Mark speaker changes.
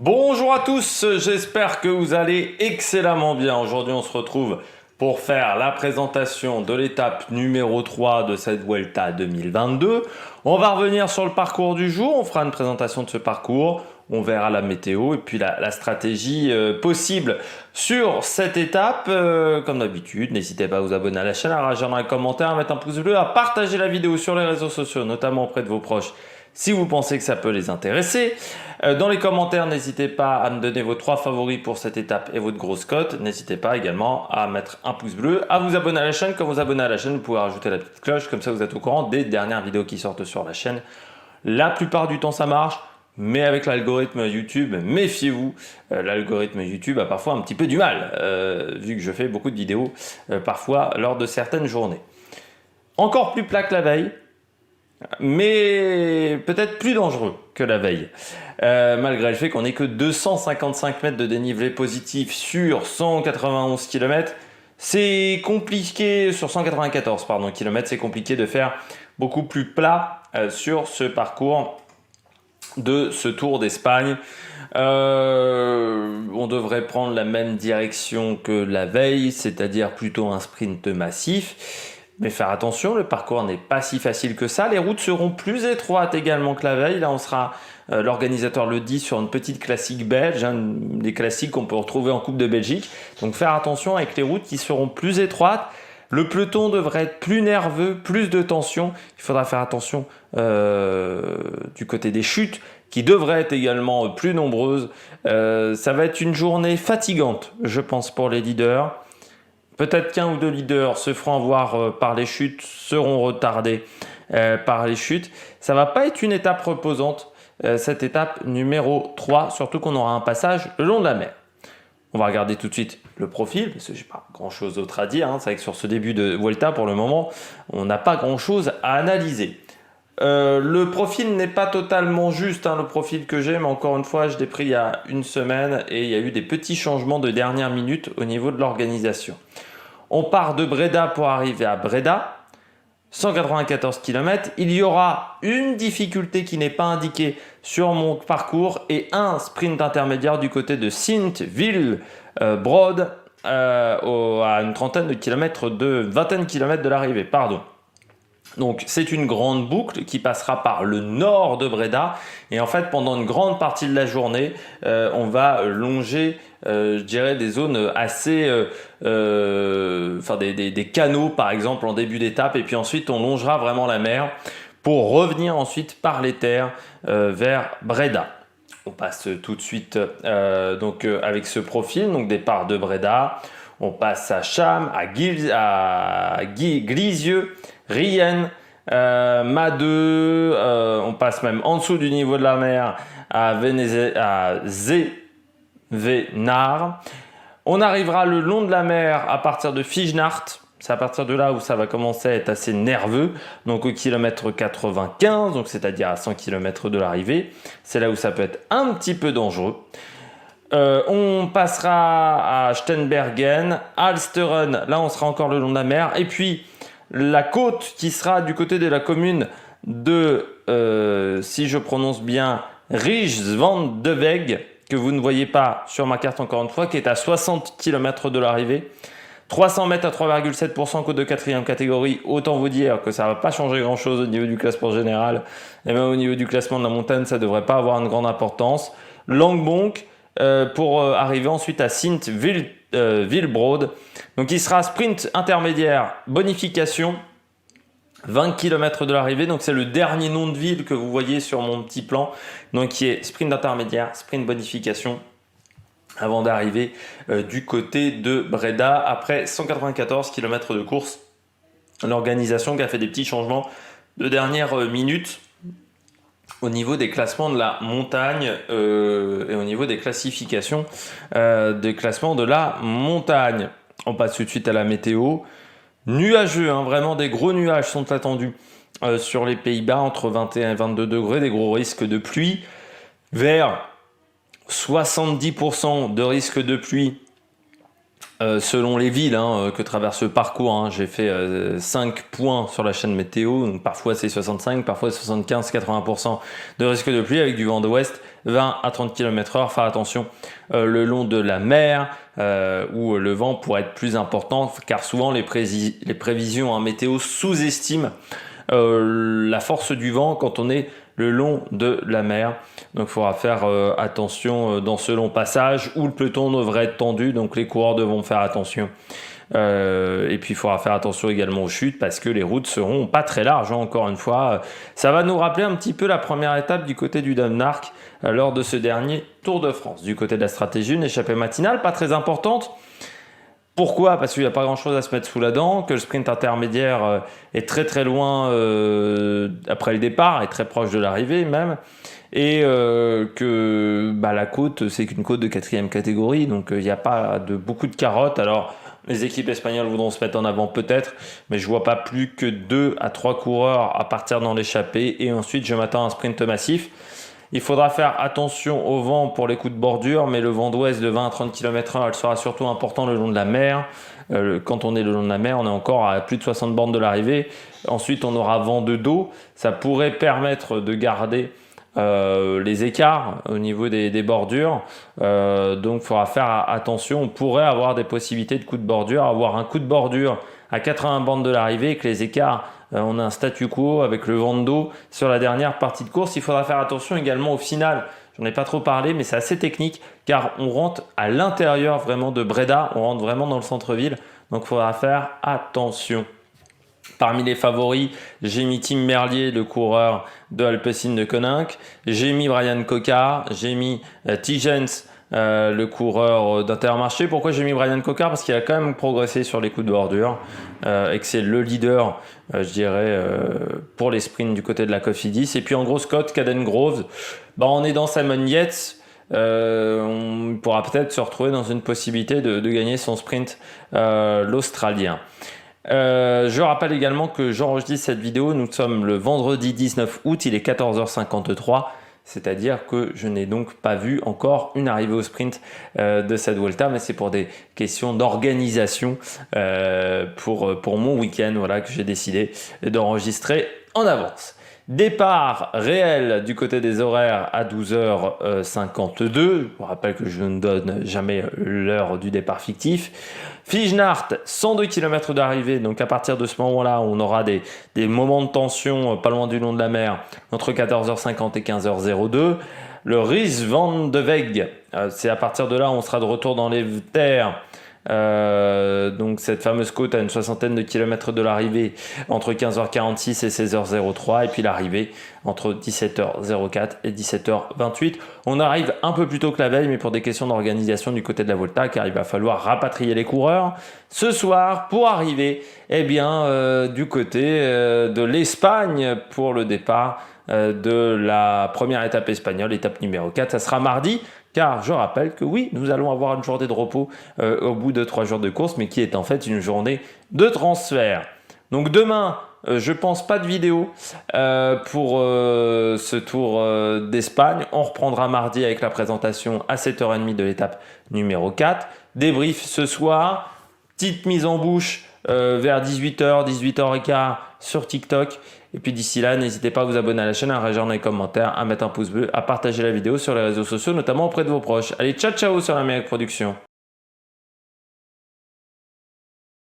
Speaker 1: Bonjour à tous, j'espère que vous allez excellemment bien. Aujourd'hui, on se retrouve pour faire la présentation de l'étape numéro 3 de cette Vuelta 2022. On va revenir sur le parcours du jour, on fera une présentation de ce parcours, on verra la météo et puis la stratégie possible sur cette étape. Comme d'habitude, n'hésitez pas à vous abonner à la chaîne, à réagir dans les commentaires, à mettre un pouce bleu, à partager la vidéo sur les réseaux sociaux, notamment auprès de vos proches, si vous pensez que ça peut les intéresser. Dans les commentaires, n'hésitez pas à me donner vos 3 favoris pour cette étape et votre grosse cote. N'hésitez pas également à mettre un pouce bleu, à vous abonner à la chaîne. Quand vous abonnez à la chaîne, vous pouvez rajouter la petite cloche, comme ça vous êtes au courant des dernières vidéos qui sortent sur la chaîne. La plupart du temps ça marche, mais avec l'algorithme YouTube, méfiez-vous. L'algorithme YouTube a parfois un petit peu du mal, vu que je fais beaucoup de vidéos parfois lors de certaines journées. Encore plus plat que la veille, mais peut-être plus dangereux que la veille, malgré le fait qu'on n'ait que 255 mètres de dénivelé positif sur 191 km. C'est compliqué, sur 194 km, c'est compliqué de faire beaucoup plus plat sur ce parcours de ce Tour d'Espagne. On devrait prendre la même direction que la veille, c'est-à-dire plutôt un sprint massif. Mais faire attention, le parcours n'est pas si facile que ça. Les routes seront plus étroites également que la veille. Là, on sera, l'organisateur le dit, sur une petite classique belge, des classiques qu'on peut retrouver en Coupe de Belgique. Donc faire attention avec les routes qui seront plus étroites. Le peloton devrait être plus nerveux, plus de tension. Il faudra faire attention du côté des chutes, qui devraient être également plus nombreuses. Ça va être une journée fatigante, je pense, pour les leaders. Peut-être qu'un ou deux leaders se feront avoir par les chutes, seront retardés par les chutes. Ça ne va pas être une étape reposante, cette étape numéro 3, surtout qu'on aura un passage le long de la mer. On va regarder tout de suite le profil, parce que je n'ai pas grand-chose d'autre à dire. C'est vrai que sur ce début de Vuelta, pour le moment, on n'a pas grand-chose à analyser. Le profil n'est pas totalement juste, le profil que j'ai, mais encore une fois, je l'ai pris il y a une semaine et il y a eu des petits changements de dernière minute au niveau de l'organisation. On part de Breda pour arriver à Breda, 194 km. Il y aura une difficulté qui n'est pas indiquée sur mon parcours et un sprint intermédiaire du côté de Sint-Willebrood à une trentaine de kilomètres, vingtaine de kilomètres de l'arrivée, pardon. Donc c'est une grande boucle qui passera par le nord de Breda et en fait pendant une grande partie de la journée on va longer je dirais des zones assez des canaux par exemple en début d'étape et puis ensuite on longera vraiment la mer pour revenir ensuite par les terres vers Breda. On passe tout de suite avec ce profil, donc départ de Breda, on passe à Cham, à Glisieux, Rienne, Madeux, on passe même en dessous du niveau de la mer à Zevenard. On arrivera le long de la mer à partir de Figenaert. C'est à partir de là où ça va commencer à être assez nerveux, donc au kilomètre 95, donc c'est-à-dire à 100 km de l'arrivée. C'est là où ça peut être un petit peu dangereux. On passera à Steenbergen, Alsteren, là on sera encore le long de la mer. Et puis la côte qui sera du côté de la commune de, si je prononce bien, Rijswijk, que vous ne voyez pas sur ma carte encore une fois, qui est à 60 km de l'arrivée. 300 mètres à 3,7% côte de 4e catégorie, autant vous dire que ça ne va pas changer grand chose au niveau du classement général. Et même au niveau du classement de la montagne, ça ne devrait pas avoir une grande importance. Langbonk, pour arriver ensuite à Sint-Willebrood. Donc il sera sprint intermédiaire, bonification, 20 km de l'arrivée. Donc c'est le dernier nom de ville que vous voyez sur mon petit plan. Donc qui est sprint intermédiaire, sprint bonification, avant d'arriver du côté de Breda après 194 km de course. L'organisation qui a fait des petits changements de dernière minute au niveau des classements de la montagne et au niveau des classifications des classements de la montagne. On passe tout de suite à la météo. Nuageux, vraiment des gros nuages sont attendus sur les Pays-Bas, entre 21 et 22 degrés, des gros risques de pluie. Vers 70% de risque de pluie Selon les villes que traverse le parcours, j'ai fait 5 points sur la chaîne météo, donc parfois c'est 65, parfois 75-80% de risque de pluie avec du vent d'ouest, 20 à 30 km/h. Faire attention le long de la mer où le vent pourrait être plus important, car souvent les prévisions météo sous-estiment la force du vent quand on est le long de la mer. Donc il faudra faire attention dans ce long passage où le peloton devrait être tendu, donc les coureurs devront faire attention. Et puis il faudra faire attention également aux chutes parce que les routes seront pas très larges, encore une fois. Ça va nous rappeler un petit peu la première étape du côté du Danemark lors de ce dernier Tour de France. Du côté de la stratégie, une échappée matinale pas très importante. Pourquoi? Parce qu'il n'y a pas grand chose à se mettre sous la dent, que le sprint intermédiaire est très très loin après le départ, est très proche de l'arrivée même, et que la côte, c'est qu'une côte de 4e catégorie, donc il n'y a pas beaucoup de carottes. Alors les équipes espagnoles voudront se mettre en avant peut-être, mais je vois pas plus que 2 à 3 coureurs à partir dans l'échappée, et ensuite je m'attends à un sprint massif. Il faudra faire attention au vent pour les coups de bordure, mais le vent d'ouest de 20 à 30 km/h, elle sera surtout important le long de la mer. Quand on est le long de la mer, on est encore à plus de 60 bornes de l'arrivée. Ensuite, on aura vent de dos. Ça pourrait permettre de garder les écarts au niveau des bordures. Donc, il faudra faire attention. On pourrait avoir des possibilités de coups de bordure, avoir un coup de bordure à 80 bornes de l'arrivée et que les écarts, on a un statu quo avec le vent de dos sur la dernière partie de course. Il faudra faire attention également au final. J'en ai pas trop parlé, mais c'est assez technique car on rentre à l'intérieur vraiment de Breda, on rentre vraiment dans le centre-ville. Donc il faudra faire attention. Parmi les favoris, j'ai mis Tim Merlier, le coureur de Alpecin de Koninck. J'ai mis Brian Cocard, j'ai mis Tigens, le coureur d'Intermarché. Pourquoi j'ai mis Brian Cocard? Parce qu'il a quand même progressé sur les coups de bordure et que c'est le leader, je dirais, pour les sprints du côté de la Cofidis. Et puis en gros, Scott Caden-Groves, on est dans Simon Yates. On pourra peut-être se retrouver dans une possibilité de gagner son sprint, l'Australien. Je rappelle également que j'enregistre cette vidéo, nous sommes le vendredi 19 août, il est 14h53, c'est-à-dire que je n'ai donc pas vu encore une arrivée au sprint de cette Vuelta, mais c'est pour des questions d'organisation pour mon week-end, voilà, que j'ai décidé d'enregistrer en avance. Départ réel du côté des horaires à 12h52. Je vous rappelle que je ne donne jamais l'heure du départ fictif. Figenaert, 102 km d'arrivée. Donc à partir de ce moment-là, on aura des moments de tension pas loin du long de la mer entre 14h50 et 15h02. Le Ries van de Weg, c'est à partir de là on sera de retour dans les terres. Donc cette fameuse côte à une soixantaine de kilomètres de l'arrivée entre 15h46 et 16h03 et puis l'arrivée entre 17h04 et 17h28. On arrive un peu plus tôt que la veille mais pour des questions d'organisation du côté de la Volta car il va falloir rapatrier les coureurs ce soir pour arriver du côté de l'Espagne pour le départ de la première étape espagnole, étape numéro 4. Ça sera mardi. Car je rappelle que oui, nous allons avoir une journée de repos au bout de 3 jours de course, mais qui est en fait une journée de transfert. Donc demain, je pense pas de vidéo pour ce tour d'Espagne. On reprendra mardi avec la présentation à 7h30 de l'étape numéro 4. Débrief ce soir, petite mise en bouche vers 18h, 18h15 sur TikTok. Et puis d'ici là, n'hésitez pas à vous abonner à la chaîne, à réagir dans les commentaires, à mettre un pouce bleu, à partager la vidéo sur les réseaux sociaux, notamment auprès de vos proches. Allez, ciao ciao sur la Méric Production.